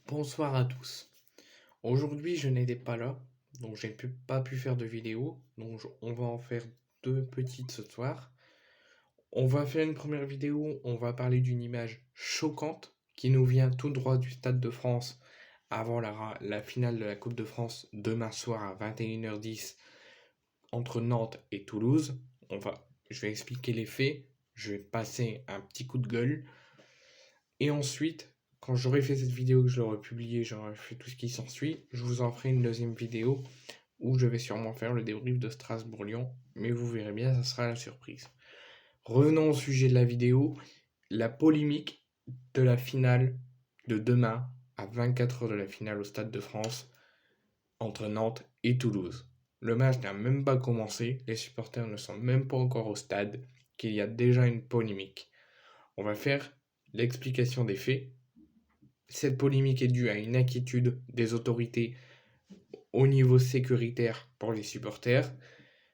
Bonsoir à tous. Aujourd'hui, je n'étais pas là, donc pas pu faire de vidéo. On va en faire deux petites ce soir. On va faire une première vidéo, on va parler d'une image choquante qui nous vient tout droit du Stade de France avant la finale de la Coupe de France demain soir à 21h10 entre Nantes et Toulouse. Je vais expliquer les faits, je vais passer un petit coup de gueule. Et ensuite, quand j'aurai fait cette vidéo, que je l'aurai publiée, j'aurai fait tout ce qui s'ensuit, je vous en ferai une deuxième vidéo où je vais sûrement faire le débrief de Strasbourg-Lyon, mais vous verrez bien, ça sera la surprise. Revenons au sujet de la vidéo, la polémique de la finale de demain, à 24 heures de la finale au Stade de France, entre Nantes et Toulouse. Le match n'a même pas commencé, les supporters ne sont même pas encore au stade, qu'il y a déjà une polémique. On va faire l'explication des faits. Cette polémique est due à une inquiétude des autorités au niveau sécuritaire pour les supporters,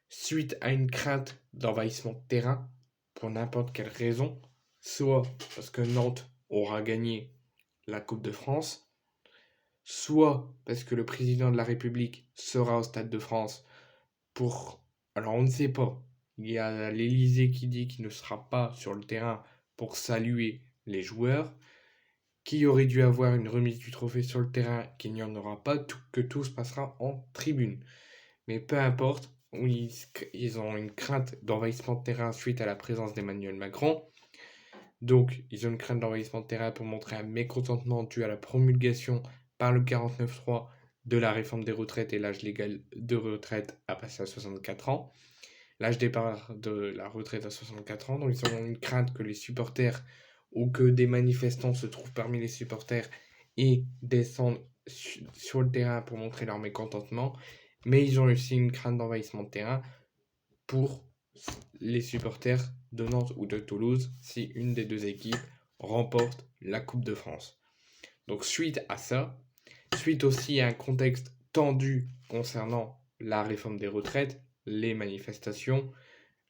suite à une crainte d'envahissement de terrain pour n'importe quelle raison, soit parce que Nantes aura gagné la Coupe de France, soit parce que le président de la République sera au Stade de France pour... Alors on ne sait pas. Il y a l'Élysée qui dit qu'il ne sera pas sur le terrain pour saluer les joueurs, qui aurait dû avoir une remise du trophée sur le terrain, qu'il n'y en aura pas, que tout se passera en tribune. Mais peu importe, ils ont une crainte d'envahissement de terrain suite à la présence d'Emmanuel Macron. Donc, ils ont une crainte d'envahissement de terrain pour montrer un mécontentement dû à la promulgation par le 49.3 de la réforme des retraites et l'âge légal de retraite à passer à 64 ans. L'âge départ de la retraite à 64 ans. Donc, ils ont une crainte que les supporters ou que des manifestants se trouvent parmi les supporters et descendent sur le terrain pour montrer leur mécontentement. Mais ils ont aussi une crainte d'envahissement de terrain pour les supporters de Nantes ou de Toulouse si une des deux équipes remporte la Coupe de France. Donc suite à ça, suite aussi à un contexte tendu concernant la réforme des retraites, les manifestations,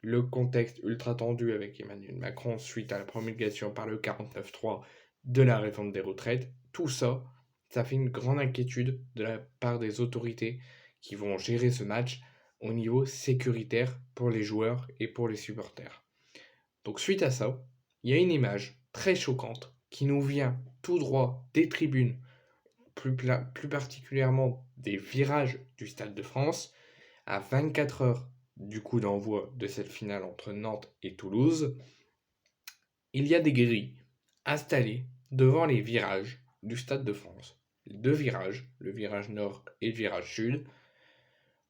le contexte ultra tendu avec Emmanuel Macron suite à la promulgation par le 49.3 de la réforme des retraites, tout ça, ça fait une grande inquiétude de la part des autorités qui vont gérer ce match au niveau sécuritaire pour les joueurs et pour les supporters. Donc suite à ça, il y a une image très choquante qui nous vient tout droit des tribunes, plus particulièrement des virages du Stade de France, à 24 heures du coup d'envoi de cette finale entre Nantes et Toulouse. Il y a des grilles installées devant les virages du Stade de France. Les deux virages, le virage nord et le virage sud,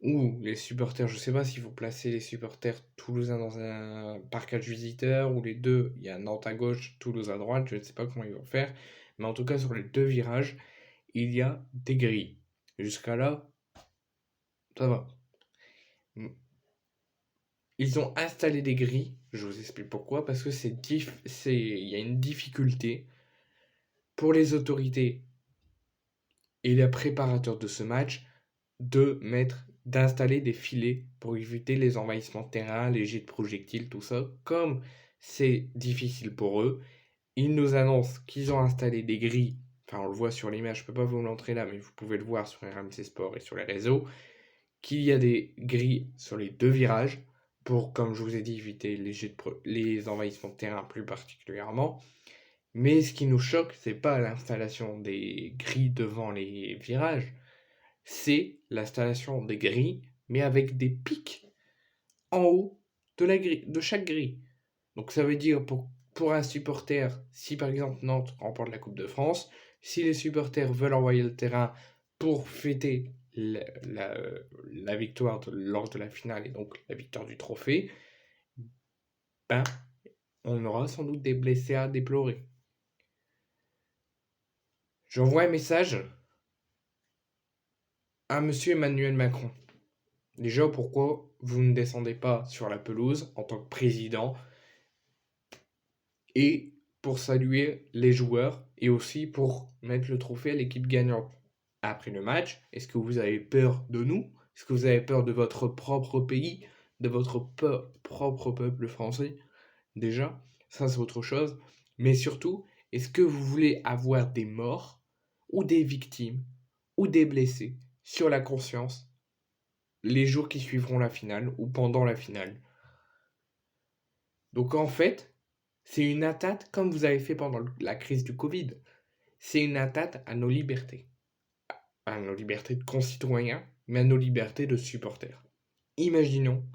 où les supporters, je ne sais pas s'il faut placer les supporters toulousains dans un parcage visiteur ou les deux, il y a Nantes à gauche, Toulouse à droite, je ne sais pas comment ils vont faire, mais en tout cas sur les deux virages, il y a des grilles. Jusqu'à là, ça va. Ils ont installé des grilles, je vous explique pourquoi, parce que il y a une difficulté pour les autorités et les préparateurs de ce match d'installer des filets pour éviter les envahissements de terrain, les jets de projectiles, tout ça. Comme c'est difficile pour eux, ils nous annoncent qu'ils ont installé des grilles. Enfin, on le voit sur l'image, je peux pas vous montrer là, mais vous pouvez le voir sur RMC Sport et sur les réseaux, qu'il y a des grilles sur les deux virages pour, comme je vous ai dit, éviter les envahissements de terrain plus particulièrement. Mais ce qui nous choque, c'est pas l'installation des grilles devant les virages, c'est l'installation des grilles, mais avec des pics en haut de chaque grille. Donc ça veut dire pour un supporter, si par exemple Nantes remporte la Coupe de France, si les supporters veulent envoyer le terrain pour fêter la victoire lors de la finale et donc la victoire du trophée, ben, on aura sans doute des blessés à déplorer. J'envoie un message à monsieur Emmanuel Macron. Déjà, pourquoi vous ne descendez pas sur la pelouse en tant que président et pour saluer les joueurs et aussi pour mettre le trophée à l'équipe gagnante? Après le match, est-ce que vous avez peur de nous? Est-ce que vous avez peur de votre propre pays, de votre propre peuple français? Déjà, ça c'est autre chose. Mais surtout, est-ce que vous voulez avoir des morts ou des victimes ou des blessés sur la conscience les jours qui suivront la finale ou pendant la finale. Donc en fait, c'est une atteinte comme vous avez fait pendant la crise du Covid. C'est une atteinte à nos libertés. À nos libertés de concitoyens, mais à nos libertés de supporters. Imaginons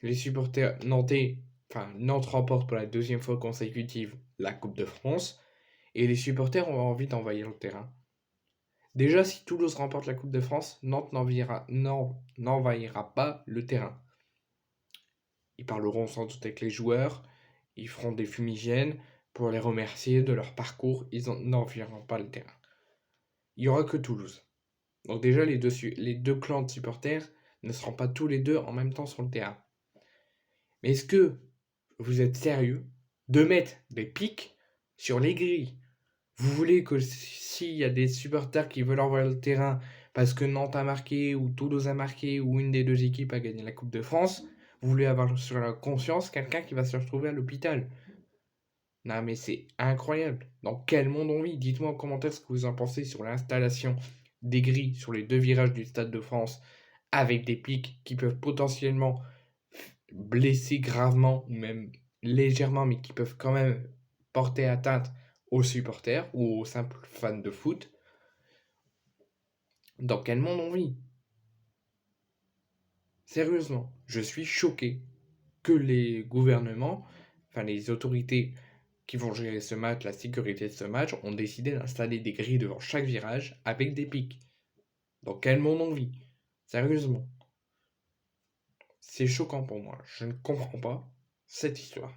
les supporters nantais, Nantes remporte pour la deuxième fois consécutive la Coupe de France, et les supporters ont envie d'envahir le terrain. Déjà, si Toulouse remporte la Coupe de France, Nantes n'envahira pas le terrain. Ils parleront sans doute avec les joueurs, ils feront des fumigènes pour les remercier de leur parcours, ils n'envahiront pas le terrain. Il n'y aura que Toulouse. Donc déjà, les deux clans de supporters ne seront pas tous les deux en même temps sur le terrain. Mais est-ce que vous êtes sérieux de mettre des pics sur les grilles? Vous voulez que s'il y a des supporters qui veulent envoyer le terrain parce que Nantes a marqué ou Toulouse a marqué ou une des deux équipes a gagné la Coupe de France, vous voulez avoir sur la conscience quelqu'un qui va se retrouver à l'hôpital? Non mais c'est incroyable. Dans quel monde on vit? Dites-moi en commentaire ce que vous en pensez sur l'installation des grilles sur les 2 virages du Stade de France avec des pics qui peuvent potentiellement blesser gravement ou même légèrement, mais qui peuvent quand même porter atteinte aux supporters ou aux simples fans de foot. Dans quel monde on vit? Sérieusement, je suis choqué que les gouvernements, les autorités qui vont gérer ce match, la sécurité de ce match, ont décidé d'installer des grilles devant chaque virage avec des pics. Dans quel monde on vit? Sérieusement. C'est choquant pour moi. Je ne comprends pas cette histoire.